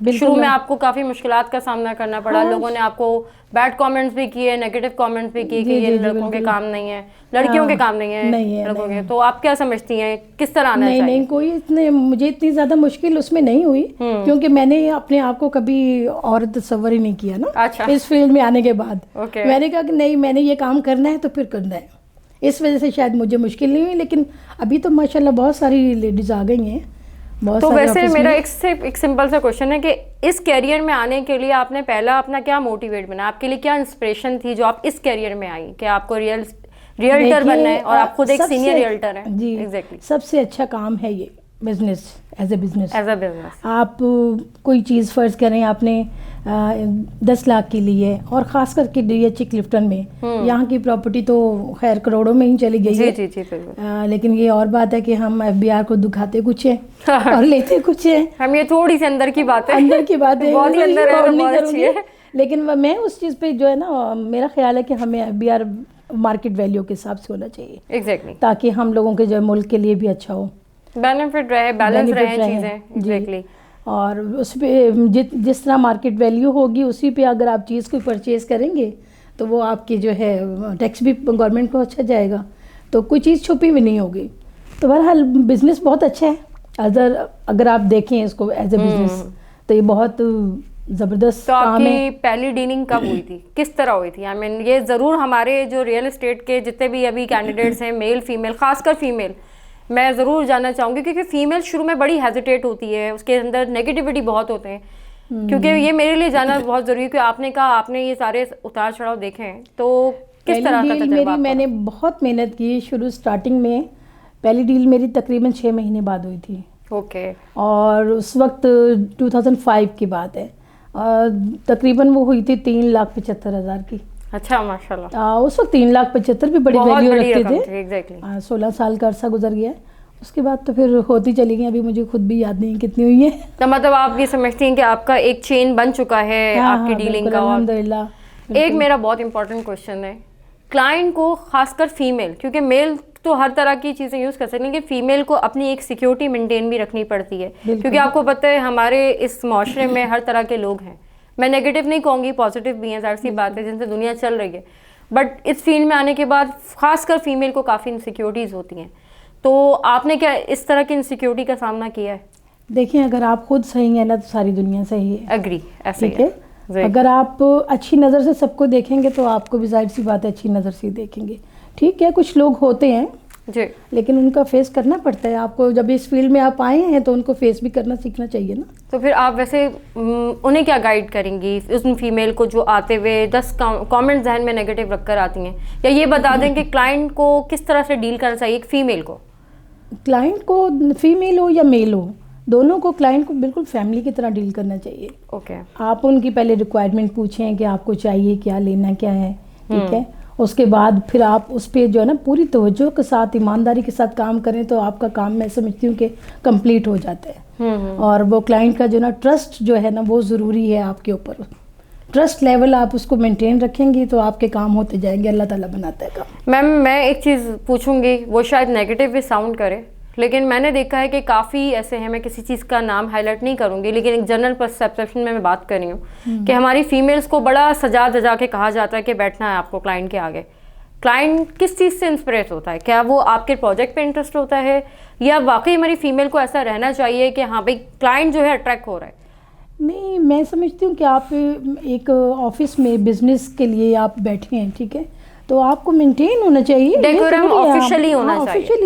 شروع میں آپ کو کافی مشکلات کا سامنا کرنا پڑا, لوگوں نے آپ کو بیڈ کامنٹس بھی کیے, نیگیٹو کامنٹس بھی کیے کہ یہ لڑکوں کے کام نہیں ہے, لڑکیوں کے کام نہیں ہے لڑکوں کے. تو آپ کیا سمجھتی ہیں کس طرح آنا چاہیے؟ نہیں, کوئی مجھے اتنی زیادہ مشکل اس میں نہیں ہوئی, کیونکہ میں نے اپنے آپ کو کبھی عورت تصور ہی نہیں کیا نا اس فیلڈ میں آنے کے بعد. میں نے کہا کہ نہیں, میں نے یہ کام کرنا ہے تو پھر کرنا ہے, اس وجہ سے شاید مجھے مشکل نہیں ہوئی. لیکن ابھی تو ماشاءاللہ بہت ساری لیڈیز آ گئی ہیں. تو ویسے میرا ایک سمپل سا کوشچن ہے کہ اس کیریئر میں آنے کے لیے آپ نے پہلا اپنا کیا موٹیویٹ بنا, آپ کے لیے کیا انسپریشن تھی جو آپ اس کیریئر میں آئی کہ آپ کو ریئلٹر بننا ہے اور آپ خود ایک سینئر ریئلٹر ہیں؟ جی ایگزیکٹلی, سب سے اچھا کام ہے یہ بزنس, ایز اے بزنس. آپ کوئی چیز فرض کریں آپ نے 10 لاکھ کی لی ہے, اور خاص کر کے ڈی ایچ کلفٹن میں یہاں کی پراپرٹی تو خیر کروڑوں میں ہی چلی گئی ہے. لیکن یہ اور بات ہے کہ ہم FBR کو دکھاتے کچھ ہیں اور لیتے کچھ ہیں. ہم یہ تھوڑی سی اندر کی بات ہے لیکن میں اس چیز پہ جو ہے نا, میرا خیال ہے کہ ہمیں FBR مارکیٹ ویلیو کے حساب سے ہونا چاہیے, ایگزیکٹلی, تاکہ ہم لوگوں کے جو ملک کے لیے بھی اچھا ہو, بینیفٹ رہے, بیلنس رہے چیزیں. ایگزیکٹلی. اور اس پہ جس طرح مارکیٹ ویلیو ہوگی اسی پہ اگر آپ چیز کو پرچیز کریں گے تو وہ آپ کی جو ہے ٹیکس بھی گورنمنٹ کو اچھا جائے گا, تو کوئی چیز چھپی بھی نہیں ہوگی. تو بہرحال بزنس بہت اچھا ہے, اگر آپ دیکھیں اس کو ایز اے بزنس تو یہ بہت زبردست کام ہے. آپ کی پہلی ڈیلنگ کب ہوئی تھی, کس طرح ہوئی تھی؟ آئی مین یہ ضرور ہمارے جو ریئل اسٹیٹ کے جتنے بھی ابھی کینڈیڈیٹس ہیں, میل فیمیل, خاص کر فیمیل, میں ضرور جاننا چاہوں گی, کیونکہ فیمیل شروع میں بڑی ہیزیٹیٹ ہوتی ہے, اس کے اندر نیگیٹیوٹی بہت ہوتے ہیں. کیونکہ یہ میرے لیے جاننا بہت ضروری ہے کہ آپ نے کہا آپ نے یہ سارے اتار چڑھاؤ دیکھے ہیں, تو کس طرح کا تجربہ؟ میں نے بہت محنت کی شروع اسٹارٹنگ میں. پہلی ڈیل میری تقریباً 6 مہینے بعد ہوئی تھی. اوکے. اور اس وقت 2005 کی بات ہے, اور تقریباً وہ ہوئی تھی 3,75,000 کی. اچھا, ماشاءاللہ. اس وقت 3,75,000 بھی بڑی ویلیو رکھتے تھے. ایگزیکٹلی. 16 سال کا عرصہ گزر گیا. اس کے بعد تو پھر ہوتی چلی گئی, ابھی مجھے خود بھی یاد نہیں کتنی ہوئی ہے. تو مطلب آپ یہ سمجھتی ہیں کہ آپ کا ایک چین بن چکا ہے آپ کی ڈیلنگ کا. الحمدللہ. ایک میرا بہت امپورٹنٹ کوشچن ہے, کلائنٹ کو خاص کر فیمیل, کیونکہ میل تو ہر طرح کی چیزیں یوز کر سکتے ہیں, لیکن فیمیل کو اپنی ایک سیکیورٹی مینٹین بھی رکھنی پڑتی ہے, کیونکہ آپ کو پتہ ہے ہمارے اس معاشرے میں ہر طرح کے لوگ ہیں. میں نیگیٹو نہیں کہوں گی, پازیٹیو بھی ہیں, ظاہر سی بات ہے, جن سے دنیا چل رہی ہے. بٹ اس فیلڈ میں آنے کے بعد خاص کر فیمیل کو کافی انسیکیورٹیز ہوتی ہیں. تو آپ نے کیا اس طرح کی انسیکیورٹی کا سامنا کیا ہے؟ دیکھیں, اگر آپ خود صحیح ہیں نا تو ساری دنیا صحیح ہے. ایگری, ایسے ٹھیک ہے. اگر آپ اچھی نظر سے سب کو دیکھیں گے تو آپ کو بھی ظاہر سی بات ہے اچھی نظر سے دیکھیں گے. ٹھیک ہے, کچھ لوگ ہوتے ہیں جی, لیکن ان کا فیس کرنا پڑتا ہے آپ کو. جب اس فیلڈ میں آپ آئے ہیں تو ان کو فیس بھی کرنا سیکھنا چاہیے نا. تو پھر آپ ویسے انہیں کیا گائیڈ کریں گی اس فیمیل کو جو آتے ہوئے 10 کامنٹ ذہن میں نیگیٹو رکھ کر آتی ہیں, یا یہ بتا دیں کہ کلائنٹ کو کس طرح سے ڈیل کرنا چاہیے ایک فیمیل کو؟ کلائنٹ کو فیمیل ہو یا میل ہو, دونوں کو کلائنٹ کو بالکل فیملی کی طرح ڈیل کرنا چاہیے. اوکے. آپ ان کی پہلے ریکوائرمنٹ پوچھیں کہ آپ کو چاہیے کیا, لینا کیا ہے. ٹھیک ہے. اس کے بعد پھر آپ اس پہ جو ہے نا پوری توجہ کے ساتھ ایمانداری کے ساتھ کام کریں تو آپ کا کام میں سمجھتی ہوں کہ کمپلیٹ ہو جاتا ہے. اور وہ کلائنٹ کا جو نا ٹرسٹ جو ہے نا وہ ضروری ہے آپ کے اوپر. ٹرسٹ لیول آپ اس کو مینٹین رکھیں گی تو آپ کے کام ہوتے جائیں گے, اللہ تعالیٰ بناتا ہے کام. میم میں ایک چیز پوچھوں گی, وہ شاید نیگیٹو بھی ساؤنڈ کرے, لیکن میں نے دیکھا ہے کہ کافی ایسے ہیں, میں کسی چیز کا نام ہائی لائٹ نہیں کروں گی, لیکن ایک جنرل پرسیپشن میں بات کر رہی ہوں کہ ہماری فیمیلز کو بڑا سجا دجا کے کہا جاتا ہے کہ بیٹھنا ہے آپ کو کلائنٹ کے آگے. کلائنٹ کس چیز سے انسپریٹ ہوتا ہے؟ کیا وہ آپ کے پروجیکٹ پہ انٹرسٹ ہوتا ہے, یا واقعی ہماری فیمیل کو ایسا رہنا چاہیے کہ ہاں بھائی کلائنٹ جو ہے اٹریکٹ ہو رہا ہے؟ نہیں, میں سمجھتی ہوں کہ آپ ایک آفس میں بزنس کے لیے آپ بیٹھے ہیں, ٹھیک ہے, تو آپ کو مینٹین ہونا چاہیے, ڈیکورم آفیشلی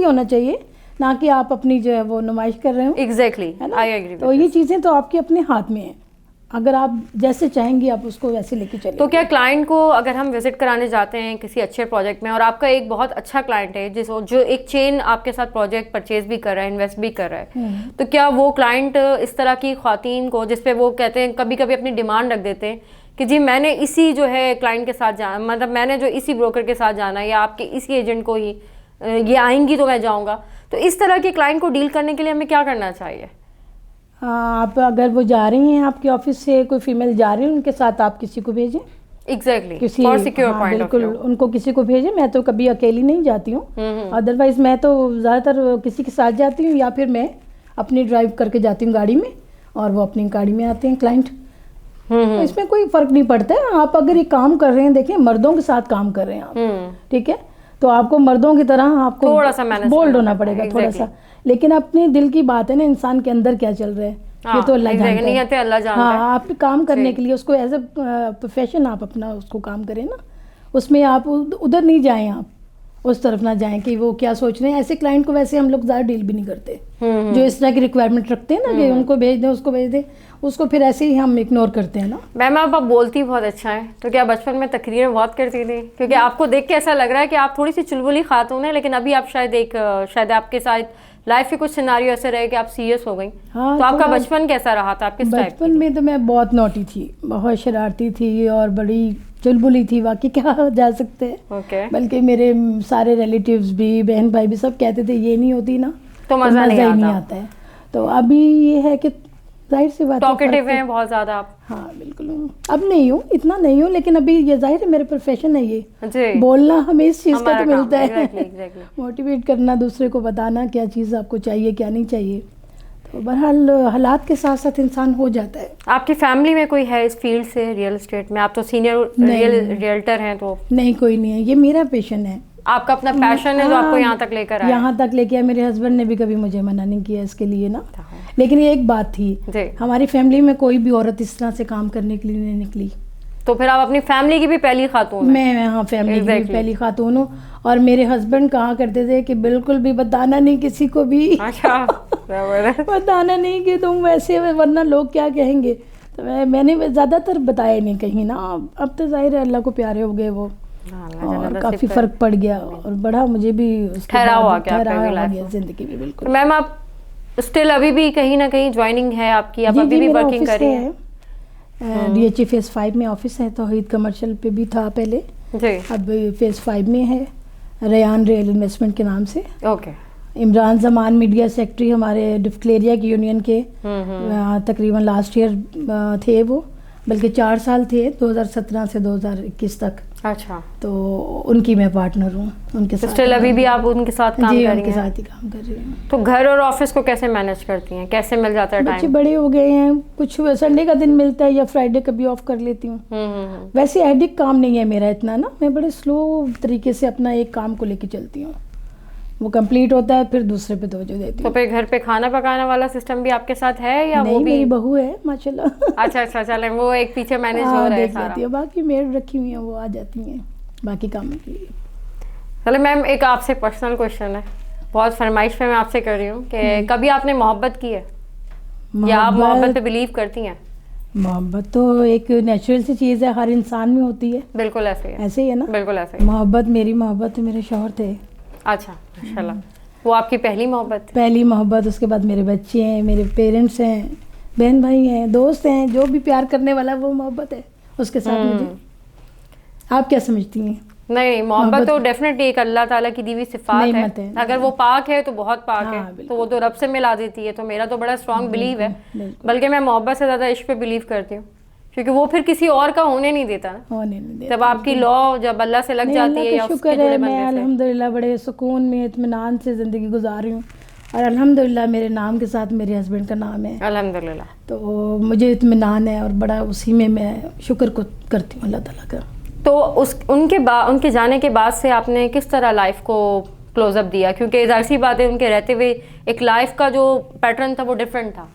ہونا چاہیے, نہ کہ آپ اپنی جو ہے وہ نمائش کر رہے ہوں. Exactly, I agree. تو یہ چیزیں تو آپ کے اپنے ہاتھ میں ہیں, اگر آپ جیسے چاہیں گی آپ اس کو ویسے لے کے چلیں. تو کیا کلائنٹ کو اگر ہم وزٹ کرانے جاتے ہیں کسی اچھے پروجیکٹ میں, اور آپ کا ایک بہت اچھا کلائنٹ ہے جو ایک چین آپ کے ساتھ پروجیکٹ پرچیز بھی کر رہا ہے, انویسٹ بھی کر رہا ہے, تو کیا وہ کلائنٹ اس طرح کی خواتین کو, جس پہ وہ کہتے ہیں کبھی کبھی اپنی ڈیمانڈ رکھ دیتے ہیں کہ جی میں نے اسی جو ہے کلائنٹ کے ساتھ جانا, مطلب میں نے جو اسی بروکر کے ساتھ جانا ہے, یا آپ کے اسی ایجنٹ کو ہی یہ آئیں گی تو میں جاؤں گا, تو اس طرح کے کلائنٹ کو ڈیل کرنے کے لیے ہمیں کیا کرنا چاہیے؟ آپ اگر وہ جا رہی ہیں آپ کے آفس سے, کوئی فیمیل جا رہی ہے, ان کے ساتھ آپ کسی کو بھیجیں. ایگزیکٹلی, بالکل ان کو کسی کو بھیجیں. میں تو کبھی اکیلی نہیں جاتی ہوں, ادروائز میں تو زیادہ تر کسی کے ساتھ جاتی ہوں, یا پھر میں اپنی ڈرائیو کر کے جاتی ہوں گاڑی میں, اور وہ اپنی گاڑی میں آتے ہیں کلائنٹ. اس میں کوئی فرق نہیں پڑتا ہے. آپ اگر یہ کام کر رہے ہیں, دیکھیں مردوں کے ساتھ کام کر رہے ہیں آپ, ٹھیک ہے, تو آپ کو مردوں کی طرح آپ کو تھوڑا سا بولڈ ہونا پڑے گا تھوڑا سا, لیکن اپنے دل کی بات ہے نا, انسان کے اندر کیا چل رہا ہے یہ تو اللہ جانتا ہے. ہاں, آپ کام کرنے کے لیے اس کو ایز اے پروفیشن آپ اپنا اس کو کام کریں نا, اس میں آپ ادھر نہیں جائیں, آپ اس طرف نہ جائیں کہ وہ کیا سوچ رہے ہیں. ایسے کلائنٹ کو ویسے ہم لوگ زیادہ ڈیل بھی نہیں کرتے جو اس طرح کی ریکوائرمنٹ رکھتے ہیں نا کہ ان کو بھیج دیں, اس کو بھیج دیں, اس کو پھر ایسے ہی ہم اگنور کرتے ہیں نا. میم آپ بولتی بہت اچھا ہے, تو کیا بچپن میں تقریریں بہت کرتی تھی؟ کیونکہ آپ کو دیکھ کے ایسا لگ رہا ہے کہ آپ تھوڑی سی چلبلی خاتون ہیں, لیکن ابھی آپ شاید آپ کے ساتھ لائف کے کچھ سیناریو ایسے رہے کہ آپ سیریس ہو گئیں. تو آپ کا بچپن کیسا رہا تھا؟ آپ کس ٹائپ؟ بچپن میں تو میں بہت نوٹی تھی, بہت شرارتی تھی اور بڑی چلبلی تھی, واقعی کہا جا سکتے ہیں. بلکہ میرے سارے ریلیٹیوز بھی, بہن بھائی بھی سب کہتے تھے یہ نہیں ہوتی نا تو مزہ ہی نہیں آتا ہے. تو ابھی یہ ہے کہ ظاہر سی بات ہے ٹاکیٹیو ہیں بہت زیادہ آپ. ہاں بالکل, اب نہیں ہوں, اتنا نہیں ہوں, لیکن ابھی یہ ظاہر ہے میرے پروفیشن ہے یہ بولنا, ہمیں اس چیز کا تو ملتا ہے, موٹیویٹ کرنا, دوسرے کو بتانا کیا چیز آپ کو چاہیے کیا نہیں چاہیے. تو بہرحال حالات کے ساتھ ساتھ انسان ہو جاتا ہے. آپ کی فیملی میں کوئی ہے اس فیلڈ سے, ریئل اسٹیٹ میں؟ آپ تو سینئر ریئلٹر ہیں. تو نہیں, کوئی نہیں ہے, یہ میرا پیشن ہے. آپ کا اپنا پیشن ہے جو آپ کو یہاں تک لے کر آیا؟ یہاں تک لے کے, میرے ہسبینڈ نے بھی کبھی مجھے منع نہیں کیا اس کے لیے نا. لیکن یہ ایک بات تھی, ہماری فیملی میں کوئی بھی عورت اس طرح سے کام کرنے کے لیے نہیں نکلی. تو پھر آپ اپنی فیملی کی بھی پہلی خاتون ہیں؟ میں ہاں فیملی کی بھی پہلی خاتون ہوں. اور میرے ہسبینڈ کہا کرتے تھے کہ بالکل بھی بتانا نہیں کسی کو بھی, بتانا نہیں کہ تم ویسے, ورنہ لوگ کیا کہیں گے. تو میں نے زیادہ تر بتایا نہیں کہیں نا. اب تو ظاہر ہے اللہ کو پیارے ہو گئے وہ, اور کافی فرق پڑ گیا, اور بڑا مجھے بھی ٹھہراوا گیا زندگی میں. بالکل. میم آپ اسٹل ابھی بھی کہیں نہ کہیں جوائننگ ہے آپ کی, آپ ابھی بھی ورکنگ کر رہی ہیں؟ ڈی ایچ اے فیز 5 میں آفس ہے, توحید کمرشل پہ بھی تھا پہلے, اب فیز 5 میں ہے, ریان ریل انویسٹمنٹ کے نام سے. اوکے. عمران زمان میڈیا سیکٹری ہمارے ڈفکلیریا کی یونین کے تقریباً لاسٹ ایئر تھے وہ, بلکہ 4 سال تھے, 2017 سے 2021 تک. اچھا. تو ان کی میں پارٹنر ہوں, ان کے ساتھ. اسٹل ابھی بھی آپ ان کے ساتھ کام کر رہی ہیں؟ ان کے ساتھ ہی کام کر رہی ہوں. تو گھر اور آفس کو کیسے مینیج کرتی ہیں, کیسے مل جاتا ہے ٹائم؟ بچے بڑے ہو گئے ہیں, کچھ سنڈے کا دن ملتا ہے یا فرائیڈے کبھی آف کر لیتی ہوں. ویسے ہیڈک کام نہیں ہے میرا اتنا نا, میں بڑے سلو طریقے سے اپنا ایک کام کو لے کے چلتی ہوں, وہ کمپلیٹ ہوتا ہے پھر دوسرے پہ توجہ دیتی ہوں. تو پھر گھر پہ کھانا پکانے والا سسٹم بھی آپ کے ساتھ ہے یا وہ بھی؟ میری بہو ہے ماشاءاللہ. اچھا چلیں, وہ ایک پیچھے مینیج ہو رہا ہے سارا. باقی میڈ رکھی ہوئی ہیں, وہ آ جاتی ہیں باقی کاموں کے لیے. چلے میم, ایک آپ سے پرسنل کوشچن ہے, بہت فرمائش پہ میں آپ سے کر رہی ہوں کہ کبھی آپ نے محبت کی ہے یا آپ محبت پہ بلیو کرتی ہیں؟ محبت تو ایک نیچرل سی چیز ہے, ہر انسان میں ہوتی ہے. بالکل ایسے ہی ہے نا. بالکل ایسے. محبت, میری محبت میرے شوہر تھے. اچھا ماشاءاللہ, وہ آپ کی پہلی محبت؟ پہلی محبت. اس کے بعد میرے بچے ہیں, میرے پیرنٹس ہیں, بہن بھائی ہیں, دوست ہیں, جو بھی پیار کرنے والا وہ محبت ہے اس کے ساتھ مجھے. آپ کیا سمجھتی ہیں؟ نہیں, محبت تو ڈیفینیٹلی ایک اللہ تعالیٰ کی دی ہوئی صفات ہے. اگر وہ پاک ہے تو بہت پاک ہے, تو وہ تو رب سے ملا دیتی ہے. تو میرا تو بڑا اسٹرانگ بلیو ہے, بلکہ میں محبت سے زیادہ عشق پہ بلیو کرتی ہوں, کیونکہ وہ پھر کسی اور کا ہونے نہیں دیتا نا. جب آپ کی لا جب اللہ سے لگ جاتی ہے یا اس کے جڑے بندے سے. میں الحمدللہ بڑے سکون میں, اطمینان سے زندگی گزار رہی ہوں, اور الحمدللہ میرے نام کے ساتھ میرے ہسبینڈ کا نام ہے الحمدللہ. تو مجھے اطمینان ہے, اور بڑا اسی میں شکر کو کرتی ہوں اللہ تعالیٰ کا. تو ان کے جانے کے بعد سے آپ نے کس طرح لائف کو کلوز اپ دیا؟ کیونکہ ظاہر سی بات ہے ان کے رہتے ہوئے ایک لائف کا جو پیٹرن تھا وہ ڈفرینٹ تھا,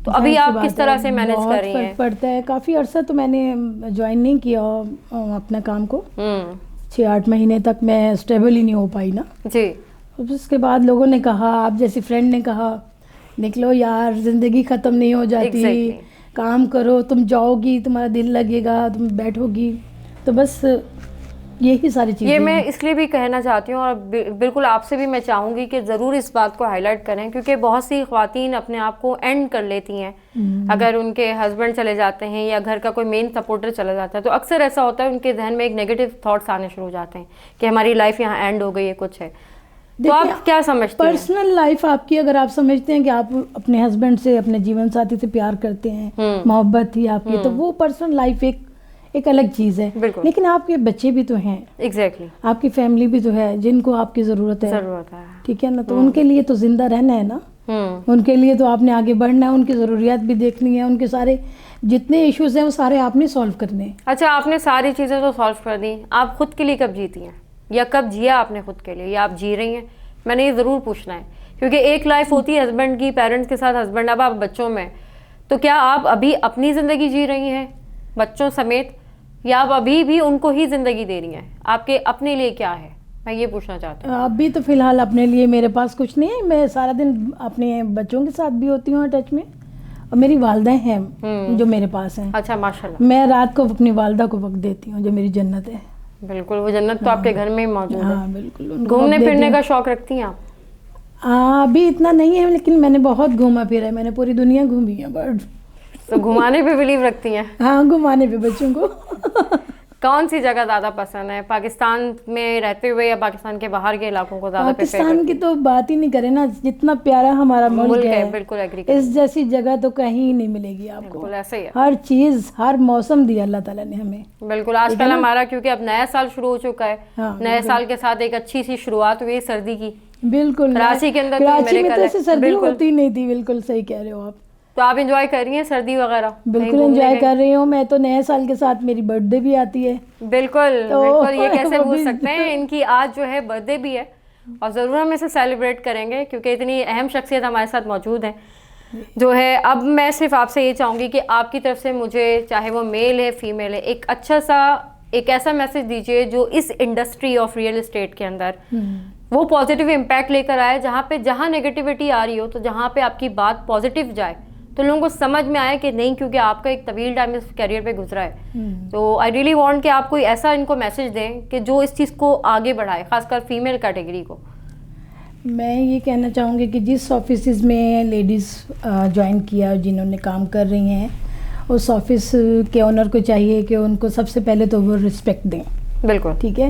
تو ابھی آپ کس طرح سے مینیج کر رہی ہیں؟ فرق پڑتا ہے. کافی عرصہ تو میں نے جوائن نہیں کیا اپنا کام کو, 6-8 مہینے تک میں اسٹیبل ہی نہیں ہو پائی نا. جی. اس کے بعد لوگوں نے کہا, آپ جیسی فرینڈ نے کہا, نکلو یار, زندگی ختم نہیں ہو جاتی, کام کرو, تم جاؤ گی, تمہارا دل لگے گا, تم بیٹھو گی. تو بس یہی ساری چیزیں. یہ میں اس لیے بھی کہنا چاہتی ہوں, اور بالکل آپ سے بھی میں چاہوں گی کہ ضرور اس بات کو ہائی لائٹ کریں, کیونکہ بہت سی خواتین اپنے آپ کو اینڈ کر لیتی ہیں اگر ان کے ہسبینڈ چلے جاتے ہیں یا گھر کا کوئی مین سپورٹر چلا جاتا ہے. تو اکثر ایسا ہوتا ہے ان کے ذہن میں ایک نیگیٹو تھاٹس آنے شروع ہو جاتے ہیں کہ ہماری لائف یہاں اینڈ ہو گئی ہے, کچھ ہے. تو آپ کیا سمجھتے ہیں پرسنل لائف آپ کی, اگر آپ سمجھتے ہیں کہ آپ اپنے ہسبینڈ سے, اپنے جیون ساتھی سے پیار کرتے ہیں, محبت تھی آپ کی, تو وہ پرسنل لائف ایک الگ چیز ہے. لیکن آپ کے بچے بھی تو ہیں, ایگزیکٹلی, آپ کی فیملی بھی تو ہے جن کو آپ کی ضرورت ہے, ٹھیک ہے نا. تو ان کے لیے تو زندہ رہنا ہے نا, ان کے لیے تو آپ نے آگے بڑھنا ہے, ان کی ضروریات بھی دیکھنی ہے, ان کے سارے جتنے ایشوز ہیں وہ سارے آپ نے سولو کرنے ہیں. اچھا, آپ نے ساری چیزیں تو سولو کر دیں, آپ خود کے لیے کب جیتی ہیں یا کب جیا آپ نے خود کے لیے, یا آپ جی رہی ہیں؟ میں نے یہ ضرور پوچھنا ہے, کیونکہ ایک لائف ہوتی ہے ہسبینڈ کی, پیرنٹس کے ساتھ ہسبینڈ, اب آپ بچوں میں, تو کیا آپ ابھی اپنی زندگی جی رہی ہیں بچوں سمیت, یا آپ ابھی بھی ان کو ہی زندگی دے رہی ہیں؟ آپ کے اپنے لیے کیا ہے, میں یہ پوچھنا چاہتی ہوں. ابھی تو فی الحال اپنے لیے میرے پاس کچھ نہیں ہے, میں سارا دن اپنے بچوں کے ساتھ بھی ہوتی ہوں ٹچ میں, اور میری والدہ ہیں جو میرے پاس ہیں. اچھا, ماشاء اللہ. میں رات کو اپنی والدہ کو وقت دیتی ہوں, جو میری جنت ہے. بالکل, وہ جنت تو آپ کے گھر میں ہی موجود ہے. ہاں بالکل. گھومنے پھرنے کا شوق رکھتی ہیں آپ؟ ابھی اتنا نہیں ہے, لیکن میں نے بہت گھوما پھرا ہے, میں نے پوری دنیا گھومی ہے. تو گھمانے پہ بلیو رکھتی ہیں؟ ہاں, گھمانے پہ بچوں کو. کون سی جگہ زیادہ پسند ہے, پاکستان میں رہتے ہوئے یا پاکستان کے باہر کے علاقوں کو زیادہ پریفر کرتی ہیں؟ پاکستان کی تو بات ہی نہیں کریں نا, جتنا پیارا ہمارا ملک ہے, بالکل ایگری, اس جیسی جگہ تو کہیں نہیں ملے گی آپ کو. بالکل ایسے ہی ہے, ہر چیز, ہر موسم دیا اللہ تعالیٰ نے ہمیں. بالکل. آج کل ہمارا کیونکہ اب نیا سال شروع ہو چکا ہے, نئے سال کے ساتھ ایک اچھی سی شروعات ہوئی سردی کی. بالکل, کراچی کے اندر کراچی میں تو ایسے سردی ہوتی نہیں تھی. بالکل صحیح کہہ رہے ہو آپ. تو آپ انجوائے کر رہی ہیں سردی وغیرہ؟ بالکل انجوائے کر رہی ہوں میں تو. نئے سال کے ساتھ میری برتھ ڈے بھی آتی ہے. بالکل بالکل, یہ کیسے بھول سکتے ہیں, ان کی آج جو ہے برتھ ڈے بھی ہے, اور ضرور ہم اسے سیلیبریٹ کریں گے کیونکہ اتنی اہم شخصیت ہمارے ساتھ موجود ہیں جو ہے. اب میں صرف آپ سے یہ چاہوں گی کہ آپ کی طرف سے مجھے, چاہے وہ میل ہے فیمیل ہے, ایک اچھا سا ایک ایسا میسج دیجیے جو اس انڈسٹری آف ریئل اسٹیٹ کے اندر وہ پازیٹیو امپیکٹ لے کر آئے, جہاں نگیٹیوٹی آ رہی ہو تو جہاں پہ آپ کی بات پازیٹیو جائے, تو لوگوں کو سمجھ میں آئے کہ نہیں, کیونکہ آپ کا ایک طویل ٹائم اس کیریئر پہ گزرا ہے. تو آئی ریئلی وانٹ کہ آپ کوئی ایسا ان کو میسج دیں کہ جو اس چیز کو آگے بڑھائے, خاص کر فیمیل کیٹیگری کو. میں یہ کہنا چاہوں گی کہ جس آفیسز میں لیڈیز جوائن کیا, جنہوں نے کام کر رہی ہیں, اس آفس کے اونر کو چاہیے کہ ان کو سب سے پہلے تو وہ رسپیکٹ دیں. بالکل ٹھیک ہے.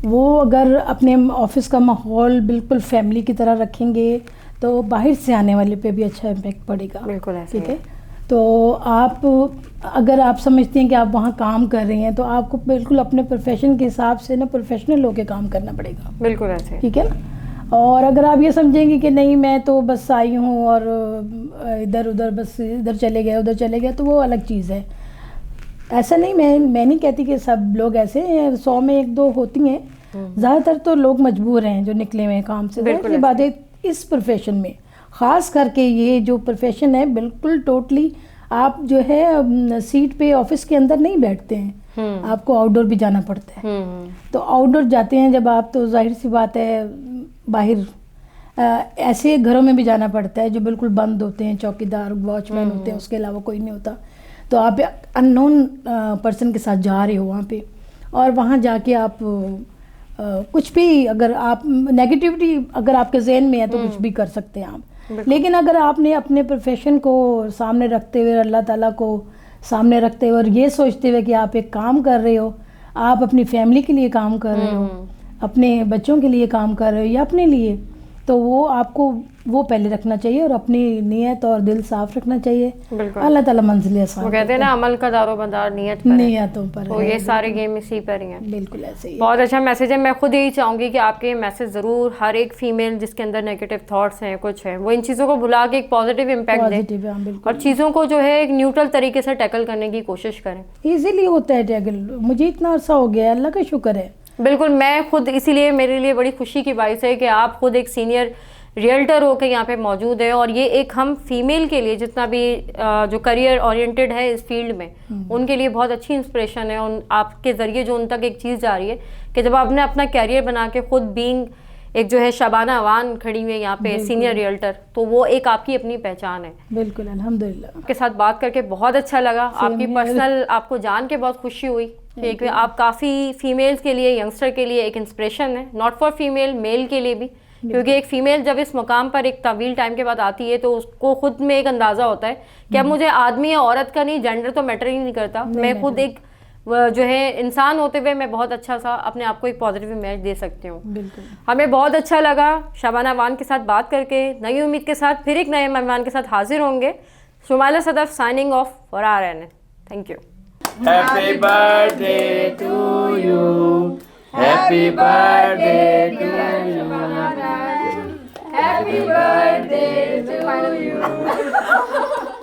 وہ اگر اپنے آفس کا ماحول بالکل فیملی کی طرح رکھیں گے تو باہر سے آنے والے پہ بھی اچھا امپیکٹ پڑے گا. بالکل ٹھیک ہے. تو آپ اگر آپ سمجھتے ہیں کہ آپ وہاں کام کر رہی ہیں تو آپ کو بالکل اپنے پروفیشن کے حساب سے نا پروفیشنل ہو کے کام کرنا پڑے گا. بالکل ایسے ٹھیک ہے نا. اور اگر آپ یہ سمجھیں گے کہ نہیں میں تو بس آئی ہوں اور ادھر ادھر بس ادھر چلے گئے ادھر چلے گئے, تو وہ الگ چیز ہے. ایسا نہیں, میں نہیں کہتی کہ سب لوگ ایسے ہیں, 100 میں 1-2 ہوتی ہیں. زیادہ تر تو لوگ مجبور ہیں جو نکلے ہوئے ہیں کام سے. بالکل بات ہے اس پروفیشن میں, خاص کر کے یہ جو پروفیشن ہے بالکل ٹوٹلی آپ جو ہے سیٹ پہ آفس کے اندر نہیں بیٹھتے ہیں, آپ کو آؤٹ ڈور بھی جانا پڑتا ہے. تو آؤٹ ڈور جاتے ہیں جب آپ, تو ظاہر سی بات ہے باہر ایسے گھروں میں بھی جانا پڑتا ہے جو بالکل بند ہوتے ہیں, چوکیدار واچ مین ہوتے ہیں, اس کے علاوہ کوئی نہیں ہوتا. تو آپ ان نون پرسن کے ساتھ جا رہے ہو وہاں پہ, اور وہاں جا کے آپ کچھ بھی, اگر آپ نیگیٹیوٹی اگر آپ کے ذہن میں ہے تو کچھ بھی کر سکتے ہیں آپ. لیکن اگر آپ نے اپنے پروفیشن کو سامنے رکھتے ہوئے, اللہ تعالیٰ کو سامنے رکھتے ہوئے, اور یہ سوچتے ہوئے کہ آپ ایک کام کر رہے ہو, آپ اپنی فیملی کے لیے کام کر رہے ہو, اپنے بچوں کے لیے کام کر رہے ہو یا اپنے لیے, تو وہ آپ کو وہ پہلے رکھنا چاہیے اور اپنی نیت اور دل صاف رکھنا چاہیے. اللہ تعالیٰ منزل آسان. وہ کہتے ہیں نا عمل کا دار و مدار نیتوں پر, تو یہ سارے گیم اسی پر ہی ہیں. بالکل ایسے ہی. بہت اچھا میسج ہے. میں خود یہی چاہوں گی کہ آپ کے یہ میسج ضرور ہر ایک فیمیل جس کے اندر نیگیٹو تھاٹس ہیں, کچھ ہیں, وہ ان چیزوں کو بھلا کے ایک پازیٹیو امپیکٹ دیں اور چیزوں کو جو ہے ایک نیوٹرل طریقے سے ٹیکل کرنے کی کوشش کریں. ایزیلی ہوتا ہے ٹیکل, مجھے اتنا عرصہ ہو گیا, اللہ کا شکر ہے. بالکل. میں خود اسی لیے میرے لیے بڑی خوشی کی باعث ہے کہ آپ خود ایک سینئر ریئلٹر ہو کے یہاں پہ موجود ہے, اور یہ ایک ہم فیمیل کے لیے جتنا بھی جو کریئر اورینٹیڈ ہے اس فیلڈ میں, ان کے لیے بہت اچھی انسپریشن ہے. آپ کے ذریعے جو ان تک ایک چیز جا رہی ہے کہ جب آپ نے اپنا کیریئر بنا کے خود بینگ ایک جو ہے شبانہ اوان کھڑی ہوئی ہے یہاں پہ سینئر ریئلٹر, تو وہ ایک آپ کی اپنی پہچان ہے. بالکل الحمدللہ. آپ کے ساتھ بات کر کے بہت اچھا لگا. آپ کی پرسنل آپ کو جان کے بہت خوشی ہوئی کہ آپ کافی فیمیلز کے لیے, ینگسٹر کے لیے ایک انسپریشن ہے, ناٹ فار فیمیل, میل کے لیے بھی. کیونکہ ایک فیمیل جب اس مقام پر ایک طویل ٹائم کے بعد آتی ہے تو اس کو خود میں ایک اندازہ ہوتا ہے کہ اب مجھے آدمی یا عورت کا نہیں, جینڈر تو میٹر ہی نہیں کرتا, میں خود ایک جو ہے انسان ہوتے ہوئے میں بہت اچھا سا اپنے آپ کو ایک پازیٹیو امیج دے سکتی ہوں. بالکل. ہمیں بہت اچھا لگا شبانہ اوان کے ساتھ بات کر کے. نئی امید کے ساتھ پھر ایک نئے مہمان کے ساتھ حاضر ہوں گے. Shumaila Sadaf signing off for RNN. Thank you. Happy birthday to you. Happy birthday to you. Happy birthday to you.